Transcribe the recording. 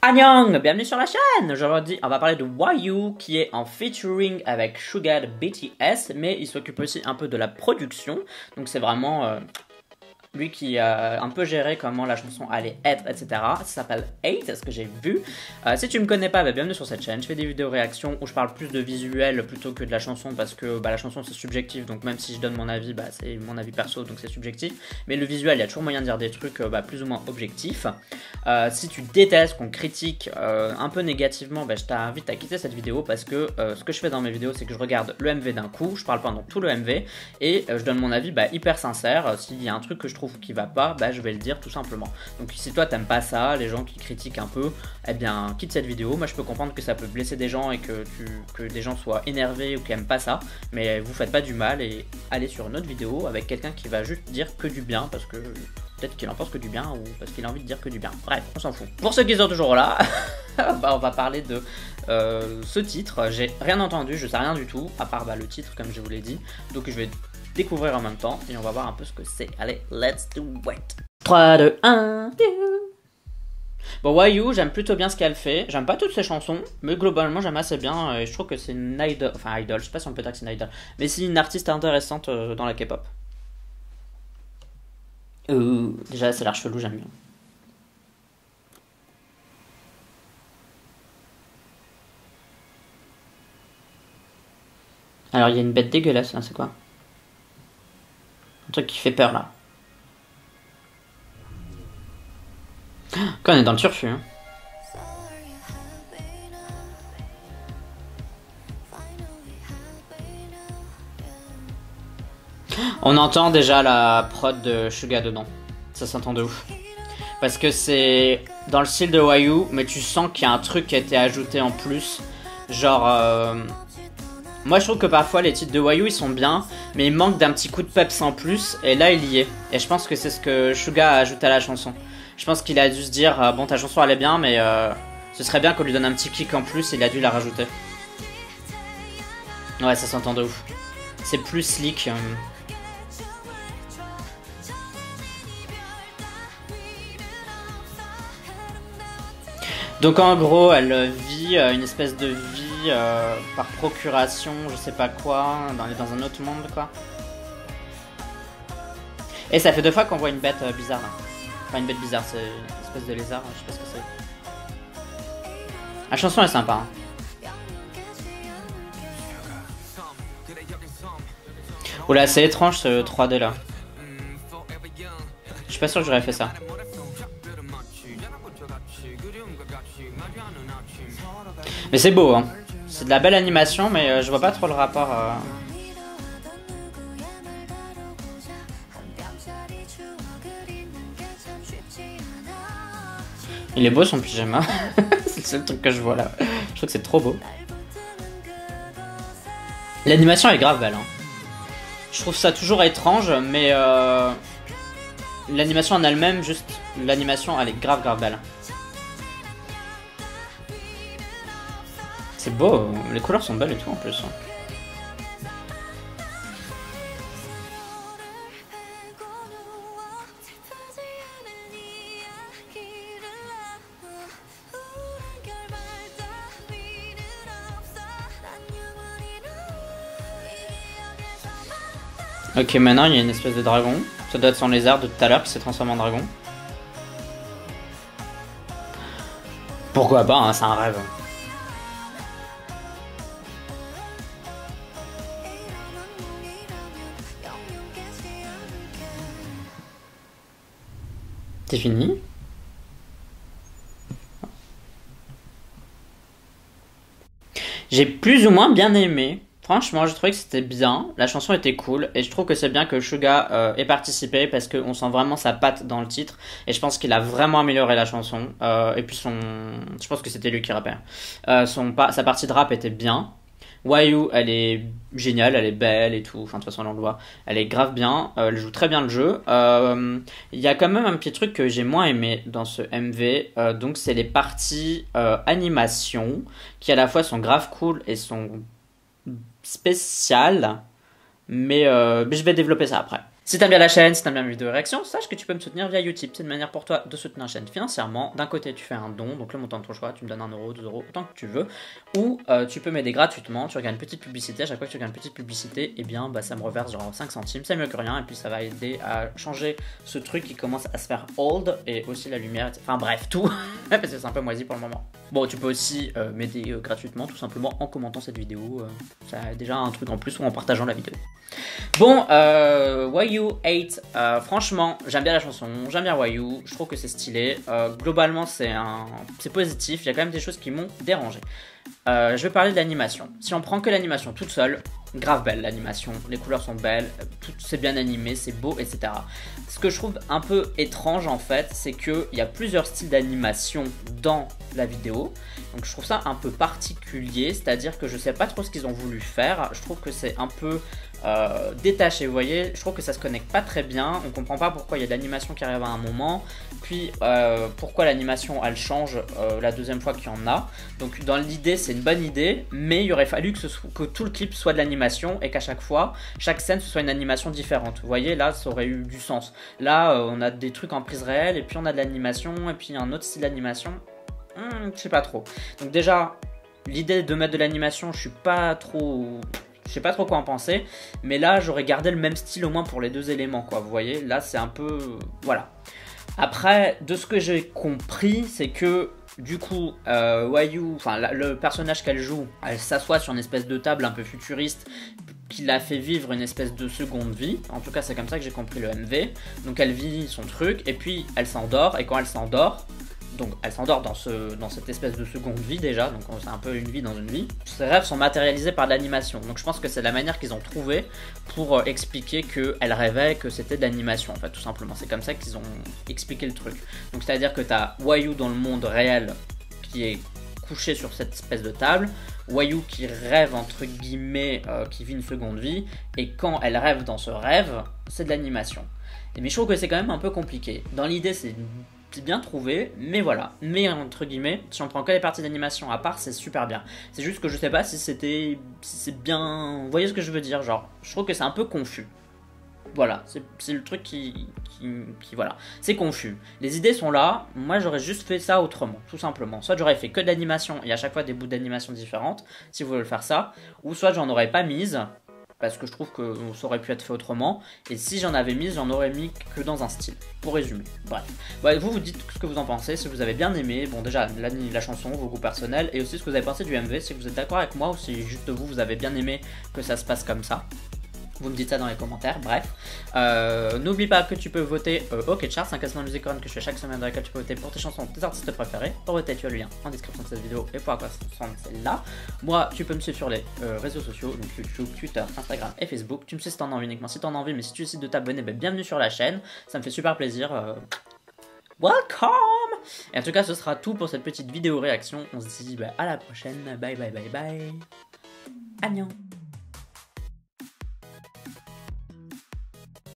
Annyeong, bienvenue sur la chaîne. Aujourd'hui, on va parler de YU qui est en featuring avec Suga de BTS, mais il s'occupe aussi un peu de la production. Donc c'est vraiment lui qui a un peu géré comment la chanson allait être, etc. Ça s'appelle 8, c'est ce que j'ai vu. Si tu me connais pas, bienvenue sur cette chaîne. Je fais des vidéos réactions où je parle plus de visuel plutôt que de la chanson parce que la chanson c'est subjectif. Donc même si je donne mon avis, c'est mon avis perso, donc c'est subjectif. Mais le visuel, il y a toujours moyen de dire des trucs plus ou moins objectifs. Si tu détestes qu'on critique un peu négativement, je t'invite à quitter cette vidéo parce que ce que je fais dans mes vidéos, c'est que je regarde le MV d'un coup, je parle pendant tout le MV et je donne mon avis hyper sincère. S'il y a un truc que je trouve qui va pas, je vais le dire tout simplement. Donc si toi t'aimes pas ça, les gens qui critiquent un peu, eh bien quitte cette vidéo. Moi je peux comprendre que ça peut blesser des gens et que des gens soient énervés ou qui aiment pas ça, mais vous faites pas du mal et allez sur une autre vidéo avec quelqu'un qui va juste dire que du bien parce que peut-être qu'il en pense que du bien ou parce qu'il a envie de dire que du bien. Bref, on s'en fout. Pour ceux qui sont toujours là, on va parler de ce titre. J'ai rien entendu, je sais rien du tout, à part le titre comme je vous l'ai dit. Donc je vais découvrir en même temps et on va voir un peu ce que c'est. Allez, let's do it. 3, 2, 1. Bon, YU, j'aime plutôt bien ce qu'elle fait. J'aime pas toutes ses chansons, mais globalement j'aime assez bien. Et je trouve que c'est une idol, enfin idol, je sais pas si on peut dire que c'est une idol, mais c'est une artiste intéressante dans la K-pop. Déjà, c'est l'air chelou, j'aime bien. Alors, il y a une bête dégueulasse, là, c'est quoi? Un truc qui fait peur, là. Quand on est dans le turfu, hein. On entend déjà la prod de Suga dedans. Ça s'entend de ouf. Parce que c'est dans le style de YU, mais tu sens qu'il y a un truc qui a été ajouté en plus. Genre... Moi je trouve que parfois les titres de YU ils sont bien, mais il manque d'un petit coup de peps en plus, et là il y est. Et je pense que c'est ce que Suga a ajouté à la chanson. Je pense qu'il a dû se dire, bon ta chanson elle est bien, mais ce serait bien qu'on lui donne un petit kick en plus, et il a dû la rajouter. Ouais, ça s'entend de ouf. C'est plus slick. Donc en gros, elle vit une espèce de vie par procuration, je sais pas quoi, dans un autre monde quoi. Et ça fait 2 fois qu'on voit une bête bizarre là. Enfin une bête bizarre, c'est une espèce de lézard, je sais pas ce que c'est. La chanson est sympa. Hein. Oula, c'est étrange ce 3D là. Je suis pas sûr que j'aurais fait ça. Mais c'est beau, hein. C'est de la belle animation, mais je vois pas trop le rapport. Il est beau son pyjama. C'est le seul truc que je vois là. Je trouve que c'est trop beau. L'animation est grave belle. Hein. Je trouve ça toujours étrange, mais l'animation en elle-même, juste l'animation, elle est grave belle. C'est beau, les couleurs sont belles et tout en plus. Ok, maintenant il y a une espèce de dragon. Ça doit être son lézard de tout à l'heure qui s'est transformé en dragon. Pourquoi pas, hein, c'est un rêve. C'est fini. J'ai plus ou moins bien aimé. Franchement, je trouvais que c'était bien. La chanson était cool. Et je trouve que c'est bien que Suga ait participé parce qu'on sent vraiment sa patte dans le titre. Et je pense qu'il a vraiment amélioré la chanson. Et puis je pense que c'était lui qui rappait. Sa partie de rap était bien. YU, elle est géniale, elle est belle et tout, enfin de toute façon on le voit, elle est grave bien, elle joue très bien le jeu. Il y a quand même un petit truc que j'ai moins aimé dans ce MV, donc c'est les parties animation, qui à la fois sont grave cool et sont spéciales, mais je vais développer ça après. Si t'aimes bien la chaîne, si t'aimes bien mes vidéos réactions, sache que tu peux me soutenir via Utip. C'est une manière pour toi de soutenir la chaîne financièrement. D'un côté, tu fais un don, donc le montant de ton choix, tu me donnes 1 euro, 2 euros, autant que tu veux. Ou tu peux m'aider gratuitement, tu regardes une petite publicité. À chaque fois que tu regardes une petite publicité, eh bien, ça me reverse genre 5 centimes, c'est mieux que rien. Et puis ça va aider à changer ce truc qui commence à se faire old et aussi la lumière, enfin bref, tout. Parce que c'est un peu moisi pour le moment. Bon, tu peux aussi m'aider gratuitement, tout simplement en commentant cette vidéo. Ça a déjà un truc en plus ou en partageant la vidéo. Bon, Why You Hate, franchement, j'aime bien la chanson, j'aime bien Why You, je trouve que c'est stylé. Globalement, c'est positif, il y a quand même des choses qui m'ont dérangé. Je vais parler de l'animation. Si on prend que l'animation toute seule, grave belle l'animation, les couleurs sont belles, tout c'est bien animé, c'est beau, etc. Ce que je trouve un peu étrange en fait, c'est qu'il y a plusieurs styles d'animation dans la vidéo. Donc je trouve ça un peu particulier, c'est-à-dire que je sais pas trop ce qu'ils ont voulu faire. Je trouve que c'est un peu détaché, vous voyez, je trouve que ça se connecte pas très bien, on comprend pas pourquoi il y a de l'animation qui arrive à un moment, puis pourquoi l'animation elle change la deuxième fois qu'il y en a. Donc dans l'idée c'est une bonne idée, mais il aurait fallu que tout le clip soit de l'animation et qu'à chaque fois, chaque scène ce soit une animation différente. Vous voyez, là ça aurait eu du sens. Là on a des trucs en prise réelle et puis on a de l'animation et puis un autre style d'animation. Je sais pas trop. Donc déjà, l'idée de mettre de l'animation, je sais pas trop quoi en penser, mais là j'aurais gardé le même style au moins pour les deux éléments, quoi. Vous voyez, là c'est un peu, voilà. Après, de ce que j'ai compris, c'est que du coup, Wayu, enfin le personnage qu'elle joue, elle s'assoit sur une espèce de table un peu futuriste qui la fait vivre une espèce de seconde vie. En tout cas, c'est comme ça que j'ai compris le MV. Donc elle vit son truc et puis elle s'endort, et quand elle s'endort, donc elle s'endort dans cette espèce de seconde vie déjà, donc c'est un peu une vie dans une vie. Ses rêves sont matérialisés par de l'animation, donc je pense que c'est la manière qu'ils ont trouvé pour expliquer qu'elle rêvait, que c'était de l'animation en fait, tout simplement. C'est comme ça qu'ils ont expliqué le truc. Donc c'est à dire que t'as Wayu dans le monde réel qui est couché sur cette espèce de table, Wayu qui rêve entre guillemets, qui vit une seconde vie, et quand elle rêve dans ce rêve, c'est de l'animation. Mais je trouve que c'est quand même un peu compliqué. Dans l'idée c'est bien trouvé, mais voilà. Mais entre guillemets, si on prend que les parties d'animation à part, c'est super bien. C'est juste que je sais pas si c'est bien. Vous voyez ce que je veux dire? Genre, je trouve que c'est un peu confus. Voilà, c'est le truc qui voilà, c'est confus. Les idées sont là, moi j'aurais juste fait ça autrement, tout simplement. Soit j'aurais fait que de l'animation et à chaque fois des bouts d'animation différentes, si vous voulez faire ça, ou soit j'en aurais pas mise, parce que je trouve que ça aurait pu être fait autrement, et si j'en avais mis, j'en aurais mis que dans un style, pour résumer. Bref, vous dites ce que vous en pensez, si vous avez bien aimé, bon déjà la chanson, vos goûts personnels, et aussi ce que vous avez pensé du MV, si vous êtes d'accord avec moi, ou si juste vous avez bien aimé que ça se passe comme ça. Vous me dites ça dans les commentaires, bref. N'oublie pas que tu peux voter au Ketchart, c'est un classement musicon que je fais chaque semaine dans lequel tu peux voter pour tes chansons, tes artistes préférés. Pour voter, tu as le lien en description de cette vidéo et pour à quoi ressemble celle-là. Moi, tu peux me suivre sur les réseaux sociaux, donc YouTube, Twitter, Instagram et Facebook. Tu me suis si t'en as envie, uniquement si t'en as envie, mais si tu décides de t'abonner, bienvenue sur la chaîne. Ça me fait super plaisir. Welcome! Et en tout cas, ce sera tout pour cette petite vidéo réaction. On se dit à la prochaine. Bye bye bye bye. Annyeong!